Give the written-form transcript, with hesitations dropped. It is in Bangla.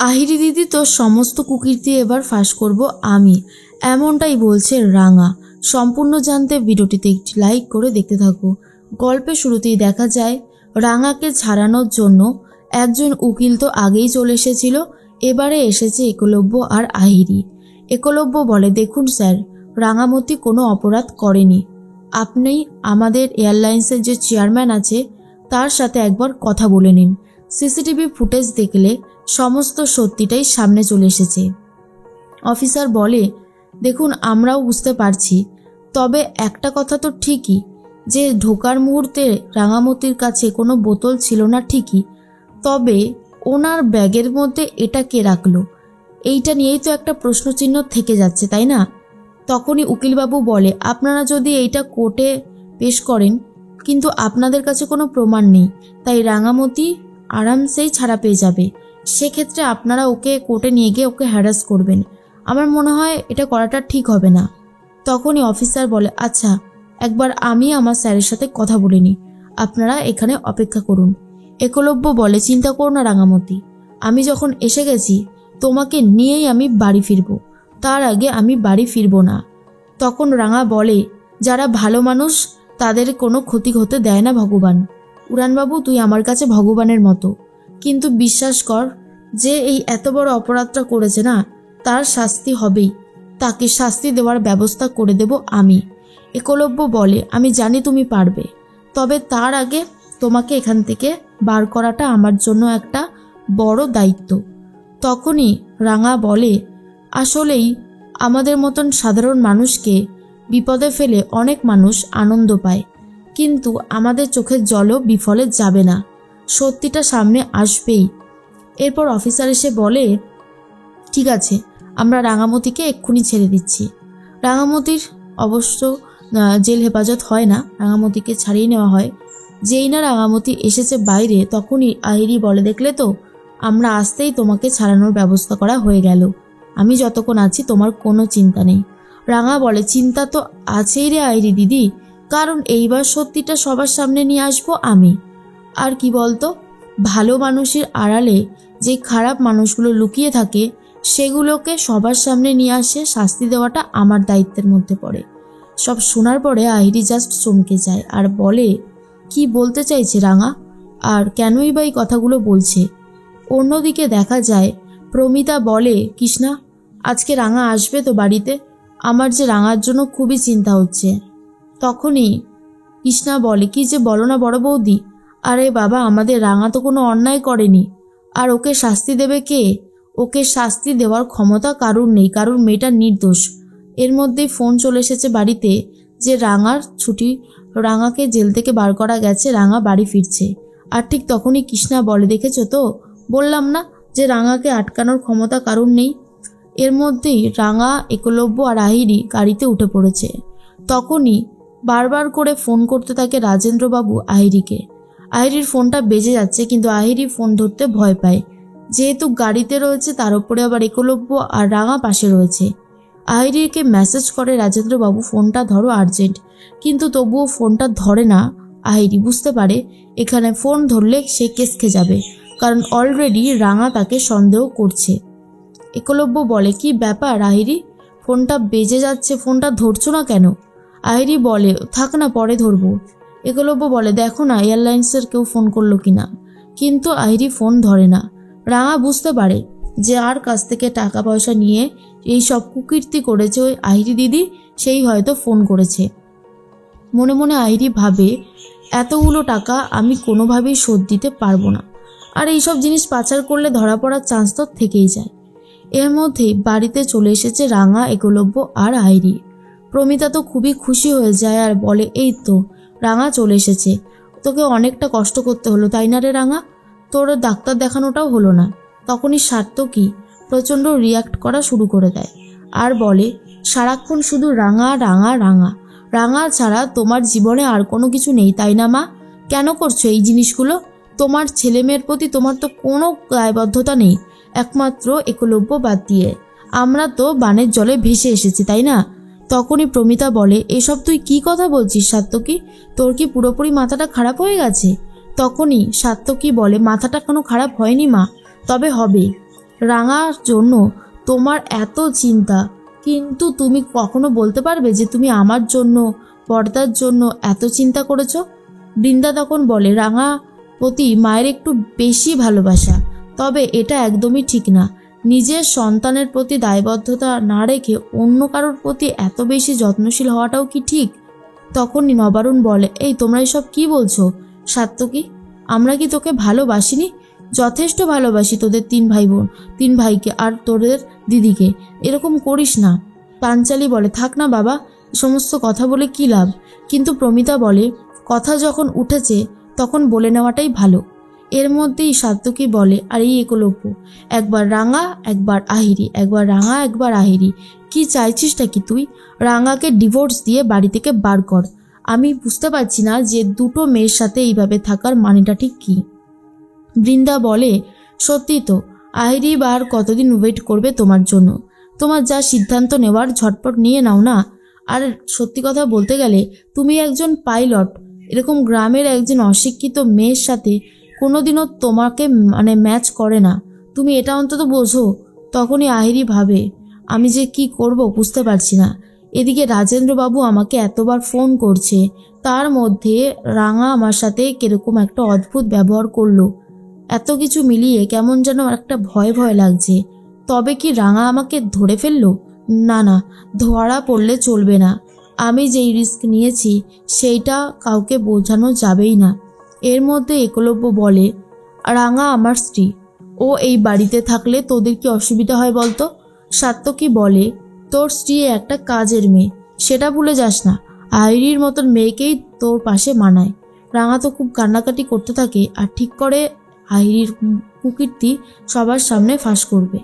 আহিরি দিদি, তোর সমস্ত কুকীর্তি এবার ফাঁস করব আমি, এমনটাই বলছে রাঙা। সম্পূর্ণ জানতে ভিডিওটিতে একটি লাইক করে দেখতে থাকো। গল্পের শুরুতেই দেখা যায় রাঙাকে ছাড়ানোর জন্য একজন উকিল তো আগেই চলে এসেছিল, এবারে এসেছে একলব্য আর আহিরি। একলব্য বলে, দেখুন স্যার, রাঙামতি কোনো অপরাধ করেনি। আপনি আমাদের এয়ারলাইন্সের যে চেয়ারম্যান আছে তার সাথে একবার কথা বলে নিন। সিসিটিভি ফুটেজ দেখলে সমস্ত সত্যিটাই সামনে চলে এসেছে। অফিসার বলে, দেখুন আমরাও বুঝতে পারছি, তবে একটা কথা তো ঠিকই যে ঢোকার মুহূর্তে রাঙামতির কাছে কোনো বোতল ছিল না ঠিকই, তবে ওনার ব্যাগের মধ্যে এটা কে রাখলো, এইটা নিয়েই তো একটা প্রশ্নচিহ্ন থেকে যাচ্ছে, তাই না? তখনই উকিলবাবু বলে, আপনারা যদি এইটা কোর্টে পেশ করেন, কিন্তু আপনাদের কাছে কোনো প্রমাণ নেই, তাই রাঙামতি আরামসেই ছাড়া পেয়ে যাবে। সেক্ষেত্রে আপনারা ওকে কোর্টে নিয়ে গিয়ে ওকে হ্যারাস করবেন। আমার মনে হয় এটা করাটা ঠিক হবে না। তখনই অফিসার বলে, আচ্ছা একবার আমি আমার স্যারের সাথে কথা বলে নিই, আপনারা এখানে অপেক্ষা করুন। একলব্য বলে, চিন্তা করো না রাঙামতি, আমি যখন এসে গেছি তোমাকে নিয়েই আমি বাড়ি ফিরবো, তার আগে আমি বাড়ি ফিরবো না। তখন রাঙা বলে, যারা ভালো মানুষ তাদের কোনো ক্ষতি হতে দেয় না ভগবান। উড়ানবাবু, তুই আমার কাছে ভগবানের মতো, কিন্তু বিশ্বাস কর, যে এই এত বড় অপরাধটা করেছে না, তার শাস্তি হবেই, তাকে শাস্তি দেওয়ার ব্যবস্থা করে দেব আমি। একলব্য বলে, আমি জানি তুমি পারবে, তবে তার আগে তোমাকে এখান থেকে বার করাটা আমার জন্য একটা বড় দায়িত্ব। তখনই রাঙা বলে, আসলেই আমাদের মতন সাধারণ মানুষকে বিপদে ফেলে অনেক মানুষ আনন্দ পায়, কিন্তু আমাদের চোখের জলও বিফলে যাবে না, সত্যিটা সামনে আসবেই। এরপর অফিসার এসে বলে, ঠিক আছে, আমরা রাঙামতিকে এক্ষুনি ছেড়ে দিচ্ছি। রাঙামতির অবশ্য জেল হেফাজত হয় না, রাঙামতিকে ছাড়িয়ে নেওয়া হয়। যেই না রাঙামতি এসেছে বাইরে, তখনই আহিরি বলে, দেখলে তো, আমরা আসতেই তোমাকে ছাড়ানোর ব্যবস্থা করা হয়ে গেল, আমি যতক্ষণ আছি তোমার কোনো চিন্তা নেই। রাঙা বলে, চিন্তা তো আছেই রে আহিরি দিদি, কারণ এইবার সত্যিটা সবার সামনে নিয়ে আসবো আমি। আর কি বলতো, ভালো মানুষের আড়ালে যে খারাপ মানুষগুলো লুকিয়ে থাকে সেগুলোকে সবার সামনে নিয়ে আসে শাস্তি দেওয়াটা আমার দায়িত্বের মধ্যে পড়ে। সব শোনার পরে আহিরি জাস্ট চমকে যায় আর বলে, কি বলতে চাইছে রাঙা, আর কেনই বা এই কথাগুলো বলছে? অন্যদিকে দেখা যায় প্রমিতা বলে, কৃষ্ণা, আজকে রাঙা আসবে তো বাড়িতে? আমার যে রাঙার জন্য খুবই চিন্তা হচ্ছে। তখনই কৃষ্ণা বলে, কি যে বলো না বড় বৌদি, আরে বাবা, আমাদের রাঙা তো কোনো অন্যায় করেনি, আর ওকে শাস্তি দেবে কে? ওকে শাস্তি দেওয়ার ক্ষমতা কারুর নেই, কারুর মেয়েটা নির্দোষ। এর মধ্যেই ফোন চলে এসেছে বাড়িতে যে রাঙার ছুটি, রাঙাকে জেল থেকে বার করা গেছে, রাঙা বাড়ি ফিরছে। আর ঠিক তখনই কৃষ্ণা বলে, দেখেছো তো, বললাম না যে রাঙাকে আটকানোর ক্ষমতা কারুর নেই। এর মধ্যেই রাঙা, একলব্য আর আহিরি গাড়িতে উঠে পড়েছে। তখনই বারবার করে ফোন করতে থাকে রাজেন্দ্রবাবু আহিরিকে। আহিরির ফোনটা বেজে যাচ্ছে, কিন্তু আহিরি ফোন ধরতে ভয় পায়, যেহেতু গাড়িতে রয়েছে, তার উপরে আবার একলব্য আর রাঙা পাশে রয়েছে। আহিরিকে মেসেজ করে রাজেন্দ্রবাবু, ফোনটা ধরো আর্জেন্ট, কিন্তু তবুও ফোনটা ধরে না আহিরি। বুঝতে পারে এখানে ফোন ধরলে সে কেস খেয়ে যাবে, কারণ অলরেডি রাঙা তাকে সন্দেহ করছে। একলব্য বলে, কি ব্যাপার আহিরি, ফোনটা বেজে যাচ্ছে, ফোনটা ধরছো না কেন? আহিরি বলে, থাক না, পরে ধরবো। একলব্য বলে, দেখো না এয়ারলাইন্সের কেউ ফোন করলো কিনা। কিন্তু আহিরি ফোন ধরে না। রাঙা বুঝতে পারে যে আর কাছ থেকে টাকা পয়সা নিয়ে এই সব কুকীর্তি করেছে ওই আহিরি দিদি, সেই হয়তো ফোন করেছে। মনে মনে আহিরি ভাবে, এতগুলো টাকা আমি কোনোভাবেই শোধ দিতে পারবো না, আর এইসব জিনিস পাচার করলে ধরা পড়ার চান্স তো থেকেই যায়। এর মধ্যেই বাড়িতে চলে এসেছে রাঙা, একলব্য আর আহিরি। প্রমিতা তো খুবই খুশি হয়ে যায় আর বলে, এই তো রাঙা চলে এসেছে, তোকে অনেকটা কষ্ট করতে হলো তাই না রে রাঙা, তোর ডাক্তার দেখানোটাও হলো না। তখনই সার্থকী প্রচণ্ড রিয়াক্ট করা শুরু করে দেয় আর বলে, সারাক্ষণ শুধু রাঙা রাঙা রাঙা, রাঙা ছাড়া তোমার জীবনে আর কোনো কিছু নেই তাই না মা? কেন করছো এই জিনিসগুলো? তোমার ছেলে মেয়ের প্রতি তোমার তো কোনো দায়বদ্ধতা নেই, একমাত্র একলব্য বাদ দিয়ে। আমরা তো বানের জলে ভেসে এসেছি তাই না? তখনই প্রমিতা বলে, এসব তুই কি কথা বলছিস সার্থকী, তোর কি পুরোপুরি মাথাটা খারাপ হয়ে গেছে? তখনই সার্থকী বলে, মাথাটা কোনো খারাপ হয়নি মা, তবে হবে। রাঙার জন্য তোমার এত চিন্তা, কিন্তু তুমি কখনো বলতে পারবে যে তুমি আমার জন্য, পর্দার জন্য এত চিন্তা করেছো? বৃন্দা তখন বলে, রাঙা প্রতি মায়ের একটু বেশি ভালোবাসা, তবে এটা একদমই ঠিক না। নিজের সন্তানের প্রতি দায়বদ্ধতা না রেখে অন্য কারোর প্রতি এত বেশি যত্নশীল হওয়াটাও কি ঠিক? তখনই নবারুণ বলে, এই তোমরা এসব কি বলছো সাত্যকী? আমরা কি তোকে ভালোবাসিনি? যথেষ্ট ভালোবাসি তোদের 3 ভাই বোন, 3 ভাইকে আর তোদের দিদিকে। এরকম করিস না। পাঞ্চালী বলে, থাক না বাবা, সমস্ত কথা বলে কি লাভ? কিন্তু প্রমিতা বলে, কথা যখন উঠেছে তখন বলে নেওয়াটাই ভালো। এর মধ্যেই সাত্যকী বলে, আর এই একলব্য, একবার রাঙা একবার আহিরি, একবার রাঙা একবার আহিরি, কি চাইছিসটা কি তুই? রাঙাকে ডিভোর্স দিয়ে বাড়ি থেকে বার কর। আমি বুঝতে পারছি না যে দুটো মেয়ের সাথে এইভাবে থাকার মানেটা ঠিক কী। বৃন্দা বলে, সত্যি তো, আহিরি বা আর কতদিন ওয়েট করবে তোমার জন্য? তোমার যা সিদ্ধান্ত নেওয়ার ঝটপট নিয়ে নাও না। আর সত্যি কথা বলতে গেলে তুমি একজন পাইলট, এরকম গ্রামের একজন অশিক্ষিত মেয়ের সাথে কোনোদিনও তোমাকে ম্যাচ করে না। তুমি এটা অন্তত বোঝো। তখনই আহিরি ভাবে, আমি যে কি করব বুঝতে পারছি না। এদিকে রাজেন্দ্রবাবু আমাকে এতবার ফোন করছে, তার মধ্যে রাঙা আমার সাথে কিরকম একটা অদ্ভুত ব্যবহার করলো। এত কিছু মিলিয়ে কেমন যেন একটা ভয় ভয় লাগছে। তবে কি রাঙা আমাকে ধরে ফেললো? না না, ধরা পড়লে চলবে না। আমি যেই রিস্ক নিয়েছি সেইটা কাউকে বোঝানো যাবেই না। এর মধ্যে একলব্য বলে, রাঙা আমার স্ত্রী, ও এই বাড়িতে থাকলে তোদের কি অসুবিধা হয় বলতো? সাত্যকী বলে, তোর স্ত্রী একটা কাজের মেয়ে, সেটা ভুলে যাস না। আইরির মতন মেয়েকেই তোর পাশে মানায়। রাঙা তো খুব কান্নাকাটি করতে থাকে আর ঠিক করে আহিরির কুকীর্তি সবার সামনে ফাঁস করবে।